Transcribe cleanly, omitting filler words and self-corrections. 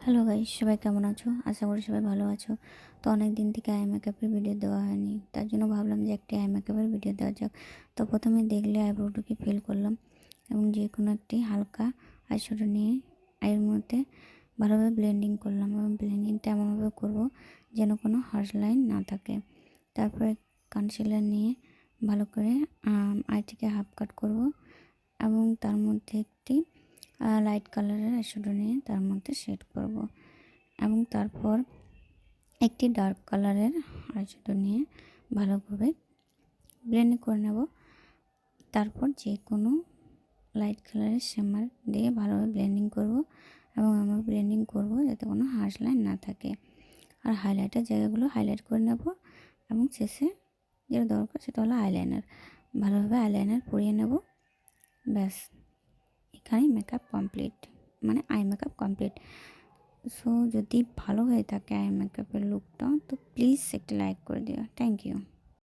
Hello guys, সবাই কেমন আছো? আশা করি সবাই ভালো আছো। তো অনেক দিন থেকে আই মেকআপের ভিডিও দেওয়া হয়নি, তার জন্য ভাবলাম যে একটি আই মেকআপের ভিডিও দেওয়া যাক। তো প্রথমে দেখলে আইব্রোটাকে ফিল করলাম এবং যে কোনো একটি হালকা আইশ্যাডো নিয়ে আইয়ের মধ্যে ভালোভাবে ব্লেন্ডিং করলাম এবং ব্লেন্ডিংটা এমনভাবে করবো যেন কোনো হার্শ লাইন না থাকে। তারপরে কনসিলার নিয়ে ভালো করে আইটিকে হাফ কাট করব এবং তার মধ্যে একটি লাইট কালারের আইশ্যাডো নিয়ে তার মধ্যে শেড করব এবং তারপর একটি ডার্ক কালারের আইশ্যাডো নিয়ে ভালোভাবে ব্লেন্ড করে নেব। তারপর যে কোনো লাইট কালারের শিমার দিয়ে ভালোভাবে ব্লেন্ডিং করব এবং আমরা ব্লেন্ডিং করব যাতে কোনো হার্শ লাইন না থাকে। আর হাইলাইটের জায়গাগুলো হাইলাইট করে নেব এবং শেষে যেটা দরকার সেটা হলো আইলাইনার। ভালোভাবে আইলাইনার পরিয়ে নেব। ব্যাস, এখানেই মেকআপ কমপ্লিট, মানে আই মেকআপ কমপ্লিট। সো যদি ভালো হয়ে থাকে আই মেকআপের লুকটা, তো প্লিজ একটা লাইক করে দিও। Thank you.